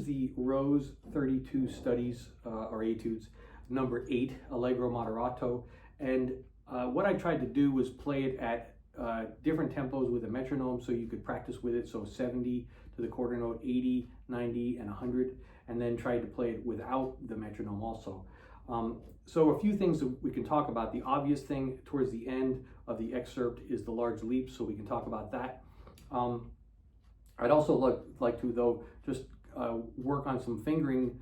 the Rose 32 Studies or Etudes, number 8, Allegro Moderato. And what I tried to do was play it at different tempos with a metronome so you could practice with it. So 70 to the quarter note, 80, 90, and 100, and then tried to play it without the metronome also. So a few things that we can talk about. The obvious thing towards the end of the excerpt is the large leap, so we can talk about that. I'd also like to, though, just work on some fingering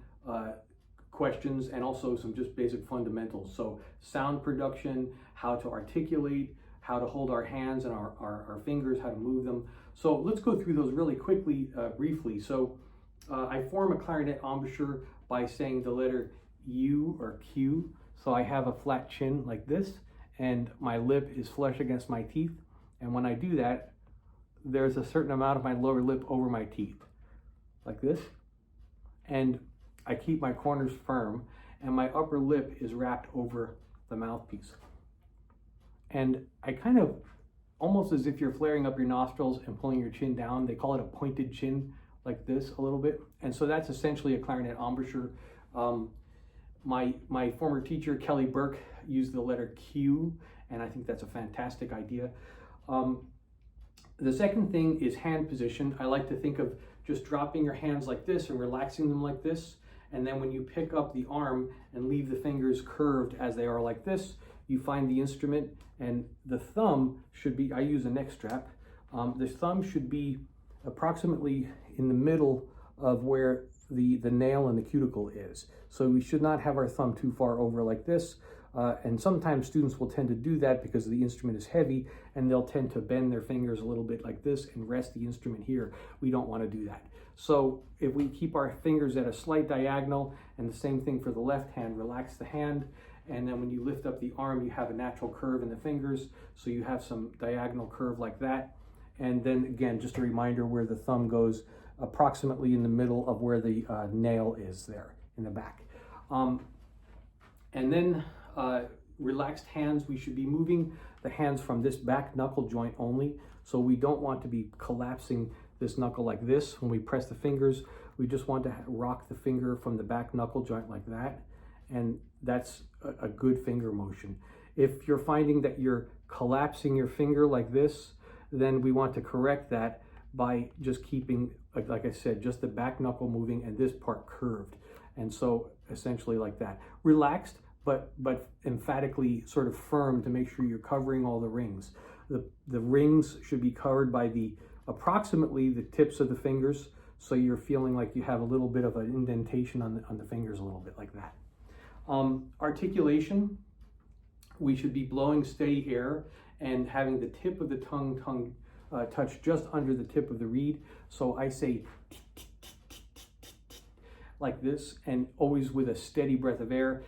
questions and also some just basic fundamentals. So sound production, how to articulate, how to hold our hands and our fingers, how to move them. So let's go through those really quickly, briefly. So I form a clarinet embouchure by saying the letter U or Q. So I have a flat chin like this, and my lip is flush against my teeth. And when I do that, there's a certain amount of my lower lip over my teeth, like this. And I keep my corners firm, and my upper lip is wrapped over the mouthpiece. And I kind of, almost as if you're flaring up your nostrils and pulling your chin down, they call it a pointed chin, like this a little bit. And so that's essentially a clarinet embouchure. My former teacher, Kelly Burke, used the letter Q, and I think that's a fantastic idea. The second thing is hand position. I like to think of just dropping your hands like this and relaxing them like this. And then when you pick up the arm and leave the fingers curved as they are like this, you find the instrument, and the thumb should be, I use a neck strap, the thumb should be approximately in the middle of where the nail and the cuticle is. So we should not have our thumb too far over like this. And sometimes students will tend to do that because the instrument is heavy, and they'll tend to bend their fingers a little bit like this and rest the instrument here. We don't want to do that. So if we keep our fingers at a slight diagonal, and the same thing for the left hand, relax the hand, and then when you lift up the arm, you have a natural curve in the fingers, so you have some diagonal curve like that. And then again, just a reminder where the thumb goes, approximately in the middle of where the nail is there in the back. And then relaxed hands, we should be moving the hands from this back knuckle joint only. So we don't want to be collapsing this knuckle like this when we press the fingers. We just want to rock the finger from the back knuckle joint like that. And that's a good finger motion. If you're finding that you're collapsing your finger like this, then we want to correct that by just keeping, like I said, just the back knuckle moving and this part curved. And so essentially like that. Relaxed, but emphatically sort of firm to make sure you're covering all the rings. The rings should be covered by approximately the tips of the fingers, so you're feeling like you have a little bit of an indentation on the fingers, a little bit like that. Articulation, we should be blowing steady air and having the tip of the tongue touch just under the tip of the reed. So I say like this, and always with a steady breath of air,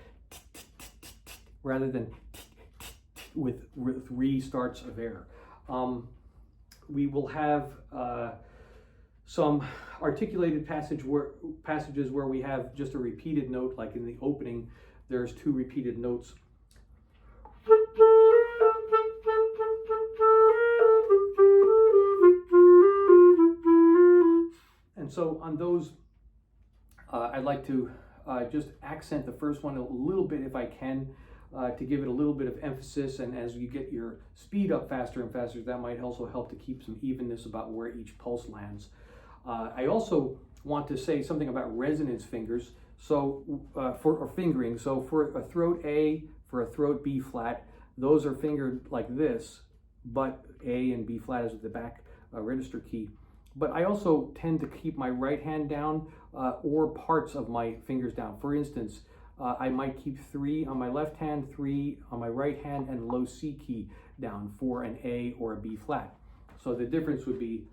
rather than with restarts of air. We will have some articulated passages where we have just a repeated note, like in the opening, there's 2 repeated notes. And so on those, I'd like to just accent the first one a little bit if I can, to give it a little bit of emphasis, and as you get your speed up faster and faster, that might also help to keep some evenness about where each pulse lands. I also want to say something about resonance fingers, so for fingering. So for a throat A, for a throat B flat, those are fingered like this, but A and B flat is the back register key. But I also tend to keep my right hand down or parts of my fingers down. For instance, I might keep 3 on my left hand, 3 on my right hand, and low C key down for an A or a B flat. So the difference would be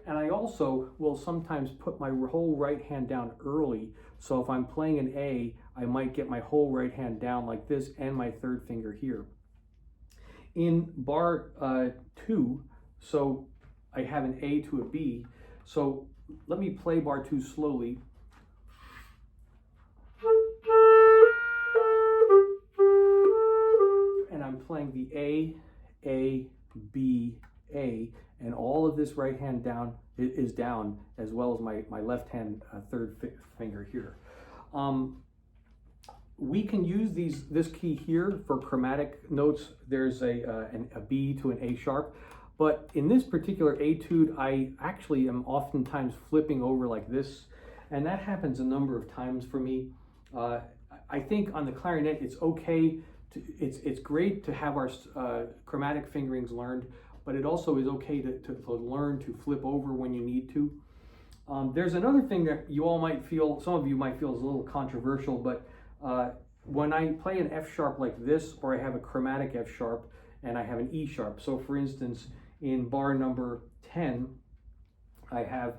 and I also will sometimes put my whole right hand down early. So if I'm playing an A, I might get my whole right hand down like this and my third finger here. In bar 2, so I have an A to a B. So let me play bar 2 slowly. And I'm playing the A, B, A, and all of this right hand down is down, as well as my left hand third finger here. We can use this key here for chromatic notes. There's a B to an A sharp, but in this particular etude, I actually am oftentimes flipping over like this, and that happens a number of times for me. I think on the clarinet, it's okay. It's great to have our chromatic fingerings learned, but it also is okay to learn to flip over when you need to. There's another thing that you all might feel, some of you might feel is a little controversial, but when I play an F sharp like this, or I have a chromatic F sharp and I have an E sharp. So for instance, in bar number 10, I have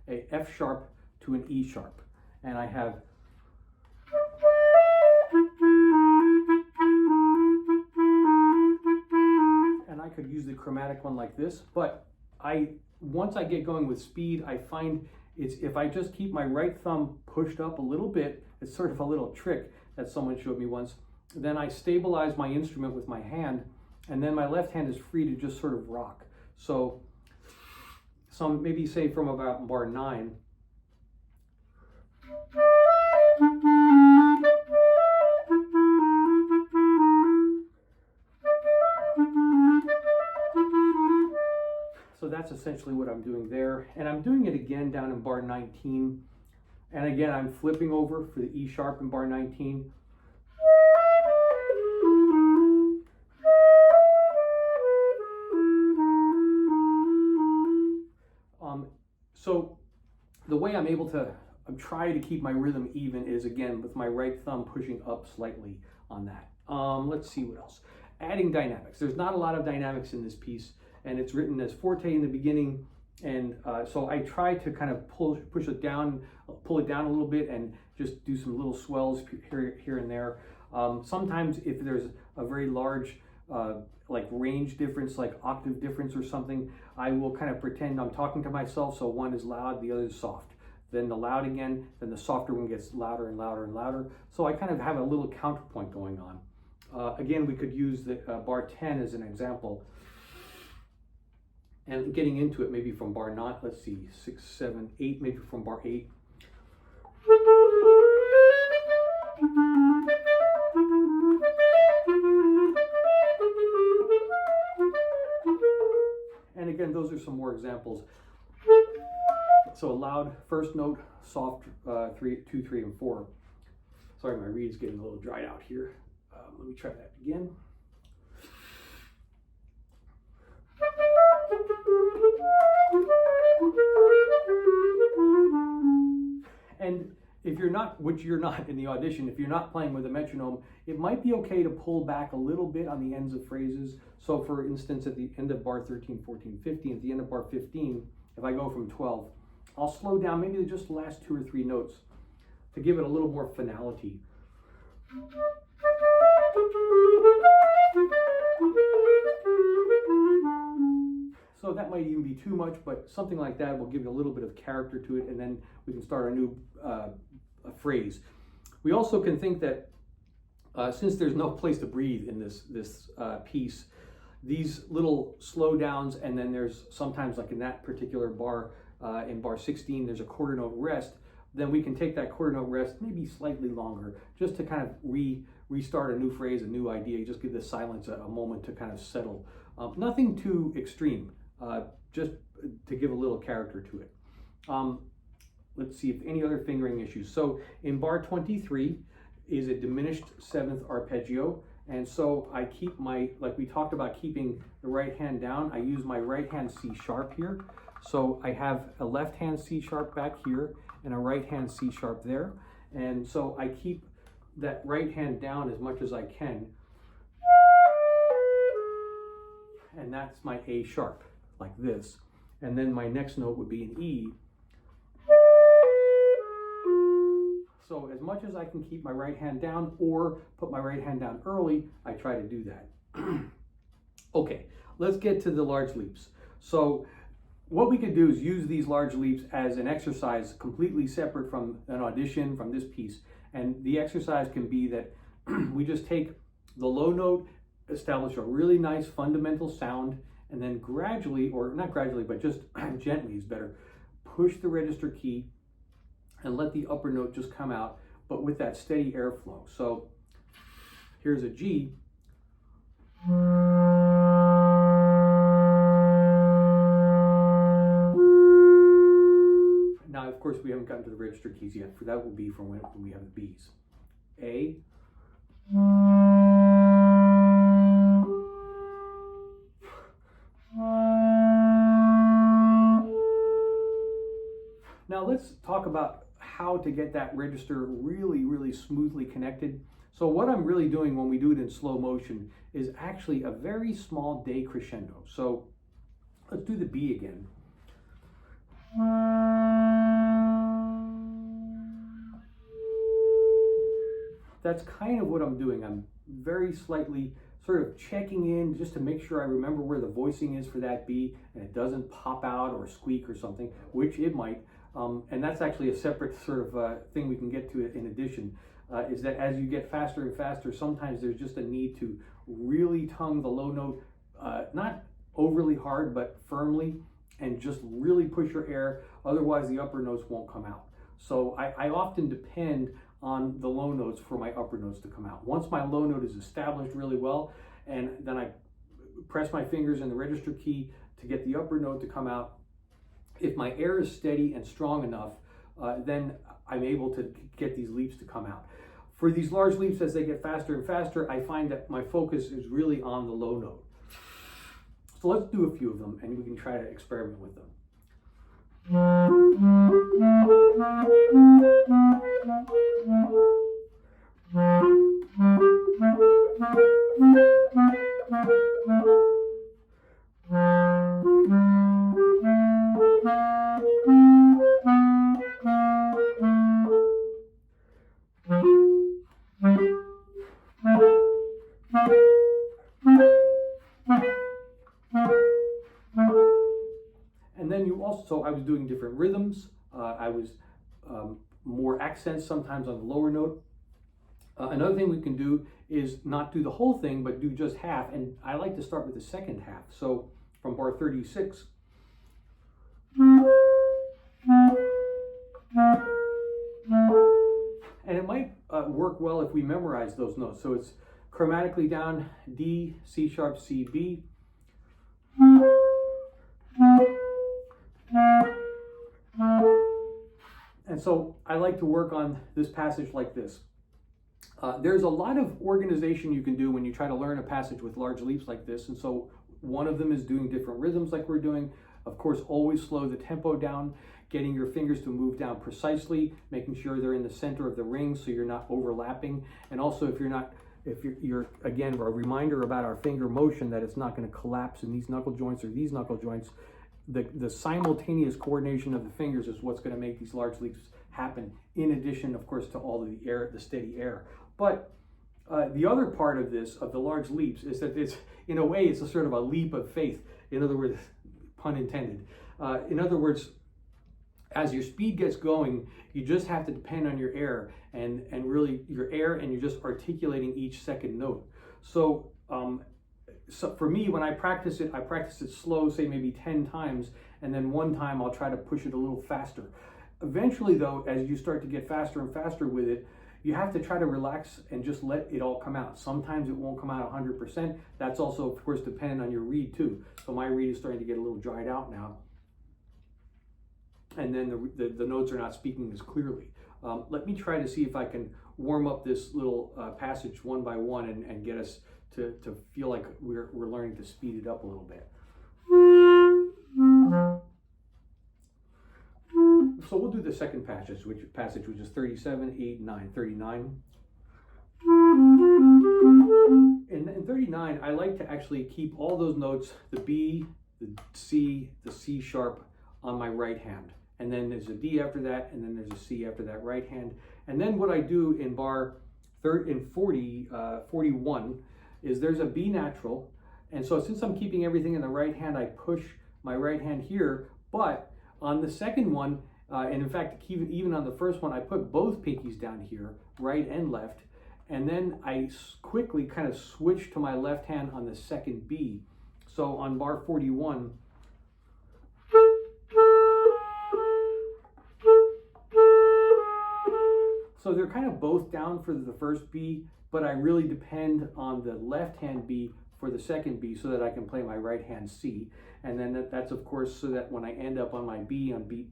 a F sharp to an E sharp, and I have I could use the chromatic one like this, but once I get going with speed, I find if I just keep my right thumb pushed up a little bit, it's sort of a little trick that someone showed me once, then I stabilize my instrument with my hand, and then my left hand is free to just sort of rock. So maybe say from about bar 9, so that's essentially what I'm doing there. And I'm doing it again down in bar 19. And again, I'm flipping over for the E sharp in bar 19. So the way I'm able to try to keep my rhythm even is, again, with my right thumb pushing up slightly on that. Let's see what else. Adding dynamics. There's not a lot of dynamics in this piece, and it's written as forte in the beginning, and so I try to kind of pull it down a little bit, and just do some little swells here and there. Sometimes if there's a very large like range difference, like octave difference or something, I will kind of pretend I'm talking to myself, so one is loud, the other is soft. Then the loud again, then the softer one gets louder and louder and louder. So I kind of have a little counterpoint going on. Again, we could use the bar 10 as an example. And getting into it, maybe from bar 9, let's see, 6, 7, 8, maybe from bar 8. And again, those are some more examples. So a loud first note, soft 2, 3, and 4. Sorry, my reed's getting a little dried out here. Let me try that again. And if you're not, which you're not in the audition, if you're not playing with a metronome, it might be okay to pull back a little bit on the ends of phrases. So for instance, at the end of bar 13, 14, 15, at the end of bar 15, if I go from 12, I'll slow down maybe just the last 2 or 3 notes to give it a little more finality. So that might even be too much, but something like that will give it a little bit of character to it, and then we can start a new phrase. We also can think that since there's no place to breathe in this piece, these little slowdowns, and then there's sometimes, like in that particular bar, in bar 16, there's a quarter note rest, then we can take that quarter note rest maybe slightly longer, just to kind of restart a new phrase, a new idea, just give the silence a moment to kind of settle. Nothing too extreme, just to give a little character to it. Let's see if any other fingering issues. So in bar 23 is a diminished 7th arpeggio, and so I keep like we talked about keeping the right hand down, I use my right hand C sharp here. So I have a left hand C sharp back here and a right hand C sharp there. And so I keep that right hand down as much as I can. And that's my A sharp, like this. And then my next note would be an E. So as much as I can keep my right hand down or put my right hand down early, I try to do that. Okay, let's get to the large leaps. So what we could do is use these large leaps as an exercise completely separate from an audition, from this piece. And the exercise can be that we just take the low note establish a really nice fundamental sound, and then gradually, or not gradually, but just gently is better, push the register key and let the upper note just come out, but with that steady airflow. So here's a G. Now, of course, we haven't gotten to the register keys yet, for that will be from when we have the Bs. A. Now let's talk about how to get that register really, really smoothly connected. So what I'm really doing when we do it in slow motion is actually a very small decrescendo. So let's do the B again. That's kind of what I'm doing. I'm very slightly sort of checking in just to make sure I remember where the voicing is for that B and it doesn't pop out or squeak or something, which it might. And that's actually a separate sort of thing we can get to in addition, is that as you get faster and faster, sometimes there's just a need to really tongue the low note, not overly hard, but firmly, and just really push your air. Otherwise, the upper notes won't come out. So I often depend on the low notes for my upper notes to come out. Once my low note is established really well, and then I press my fingers in the register key to get the upper note to come out, if my air is steady and strong enough, then I'm able to get these leaps to come out. For these large leaps, as they get faster and faster, I find that my focus is really on the low note. So let's do a few of them and we can try to experiment with them. And then you also, I was doing different rhythms. I was more accents sometimes on the lower note. Another thing we can do is not do the whole thing, but do just half. And I like to start with the second half. So from bar 36. And it might work well if we memorize those notes. So it's chromatically down D, C sharp, C, B. And so I like to work on this passage like this. There's a lot of organization you can do when you try to learn a passage with large leaps like this. And so one of them is doing different rhythms like we're doing. Of course, always slow the tempo down, getting your fingers to move down precisely, making sure they're in the center of the ring so you're not overlapping. And also if you're again, a reminder about our finger motion that it's not going to collapse in these knuckle joints or these knuckle joints. The simultaneous coordination of the fingers is what's going to make these large leaps happen, in addition, of course, to all of the air, the steady air. But the other part of this, of the large leaps, is that it's, in a way, it's a sort of a leap of faith. In other words, pun intended. In other words, as your speed gets going, you just have to depend on your air and really your air, and you're just articulating each second note. So, so for me, when I practice it slow, say maybe 10 times, and then one time I'll try to push it a little faster. Eventually though, as you start to get faster and faster with it, you have to try to relax and just let it all come out. Sometimes it won't come out 100%. That's also, of course, dependent on your reed too. So my reed is starting to get a little dried out now. And then the notes are not speaking as clearly. Let me try to see if I can warm up this little passage one by one and get us to feel like we're learning to speed it up a little bit. So we'll do the second passage, which is 37, 8, 9, 39. In 39, I like to actually keep all those notes, the B, the C sharp on my right hand. And then there's a D after that, and then there's a C after that right hand. And then what I do in bar 41 is there's a B natural. And so since I'm keeping everything in the right hand, I push my right hand here. But on the second one, and in fact, even on the first one, I put both pinkies down here, right and left. and then I quickly kind of switch to my left hand on the second B. So on bar 41, so they're kind of both down for the first B, but I really depend on the left hand B for the second B so that I can play my right hand C. And then that's of course so that when I end up on my B on beat,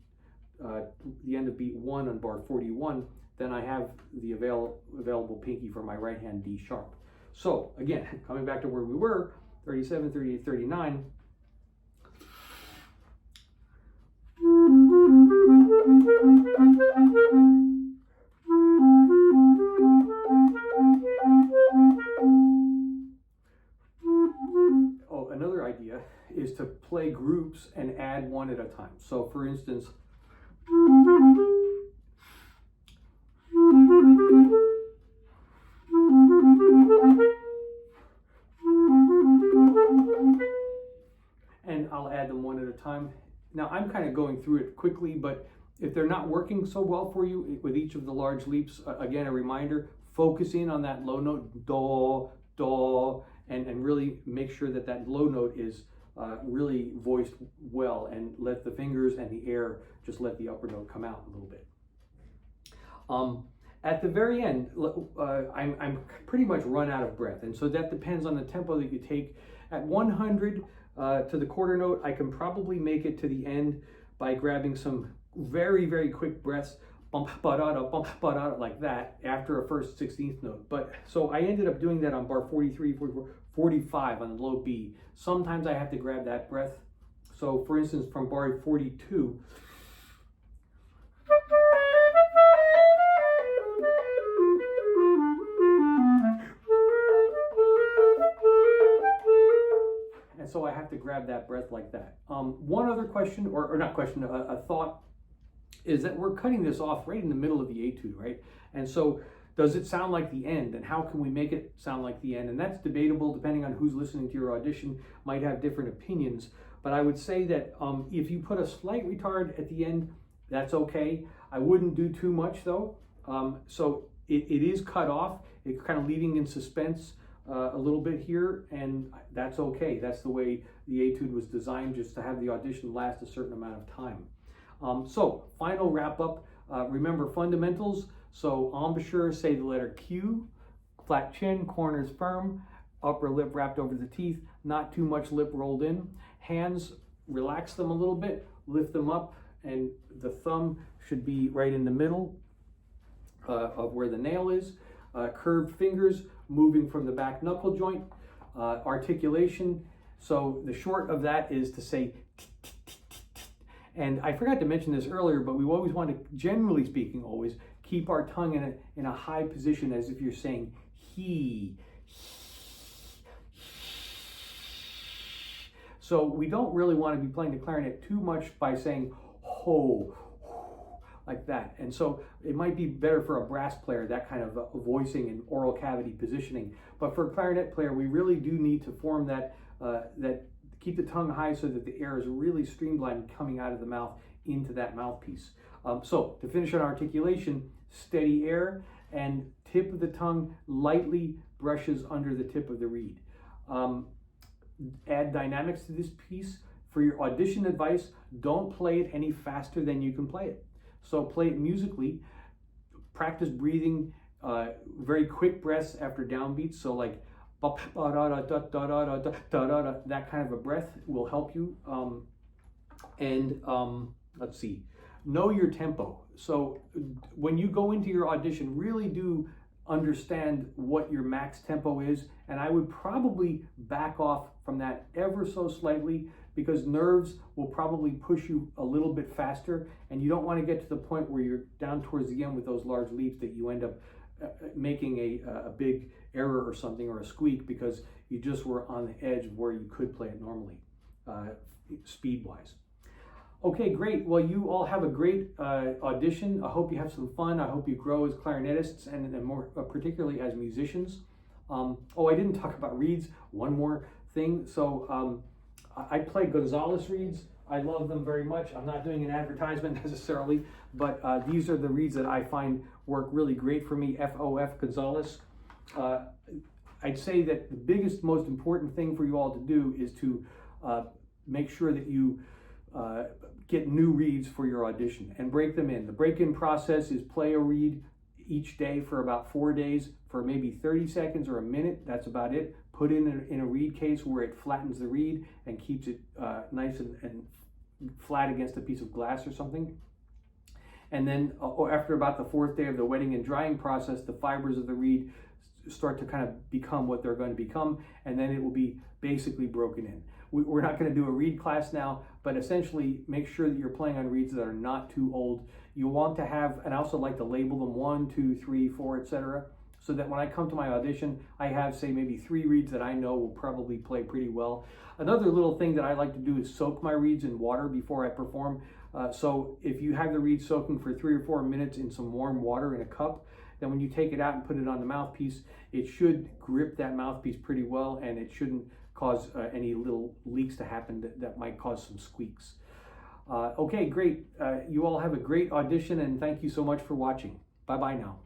the end of beat 1 on bar 41, then I have the available pinky for my right hand D sharp. So again, coming back to where we were, 37, 38, 39. Oh, another idea is to play groups and add one at a time. So for instance, and I'll add them one at a time. Now I'm kind of going through it quickly, but if they're not working so well for you with each of the large leaps, again, a reminder, focus in on that low note, do, do, and really make sure that that low note is really voiced well, and let the fingers and the air just let the upper note come out a little bit. At the very end, I'm pretty much run out of breath, and so that depends on the tempo that you take. At 100 to the quarter note, I can probably make it to the end by grabbing some very, very quick breaths, bump, ba-da-da, like that, after a first 16th note. But so I ended up doing that on bar 43, 44, 45 on the low B. Sometimes I have to grab that breath. So for instance, from bar 42, and so I have to grab that breath like that. One other question, or not question, a thought, is that we're cutting this off right in the middle of the etude, right? And so does it sound like the end? And how can we make it sound like the end? And that's debatable depending on who's listening to your audition, might have different opinions. But I would say that if you put a slight retard at the end, that's okay. I wouldn't do too much though. So it is cut off. It's kind of leaving in suspense a little bit here, and that's okay. That's the way the etude was designed, just to have the audition last a certain amount of time. So final wrap up, remember fundamentals. So embouchure, say the letter Q, flat chin, corners firm, upper lip wrapped over the teeth, not too much lip rolled in. Hands, relax them a little bit, lift them up, and the thumb should be right in the middle of where the nail is. Curved fingers moving from the back knuckle joint. Articulation, so the short of that is to say t, t, t, t, t. And I forgot to mention this earlier, but we always want to, generally speaking, always keep our tongue in a high position, as if you're saying he. So we don't really want to be playing the clarinet too much by saying ho, like that. And so it might be better for a brass player, that kind of voicing and oral cavity positioning. But for a clarinet player, we really do need to form that, keep the tongue high so that the air is really streamlined coming out of the mouth into that mouthpiece. So to finish on articulation, steady air and tip of the tongue lightly brushes under the tip of the reed. Add dynamics to this piece. For your audition advice, don't play it any faster than you can play it. So play it musically, practice breathing, very quick breaths after downbeats. So like that kind of a breath will help you. Let's see, know your tempo. So when you go into your audition, really do understand what your max tempo is. And I would probably back off from that ever so slightly, because nerves will probably push you a little bit faster, and you don't want to get to the point where you're down towards the end with those large leaps that you end up making a big error or something, or a squeak, because you just were on the edge of where you could play it normally, speed-wise. Okay, great. Well, you all have a great audition. I hope you have some fun. I hope you grow as clarinetists, and more particularly as musicians. Oh, I didn't talk about reeds. One more thing. So I play Gonzalez reeds. I love them very much. I'm not doing an advertisement necessarily, but these are the reeds that I find work really great for me. FOF Gonzalez. I'd say that the biggest, most important thing for you all to do is to make sure that you get new reeds for your audition and break them in. The break-in process is play a reed each day for about 4 days for maybe 30 seconds or a minute. That's about it. Put in a reed case where it flattens the reed and keeps it nice and flat against a piece of glass or something. And then after about the 4th day of the wetting and drying process, the fibers of the reed start to kind of become what they're going to become, and then it will be basically broken in. We're not going to do a reed class now, but essentially make sure that you're playing on reeds that are not too old. You want to have, and I also like to label them 1, 2, 3, 4, etc., so that when I come to my audition, I have, say, maybe 3 reeds that I know will probably play pretty well. Another little thing that I like to do is soak my reeds in water before I perform. So if you have the reed soaking for 3 or 4 minutes in some warm water in a cup, then when you take it out and put it on the mouthpiece, it should grip that mouthpiece pretty well, and it shouldn't cause any little leaks to happen that might cause some squeaks. Okay, great. You all have a great audition, and thank you so much for watching. Bye-bye now.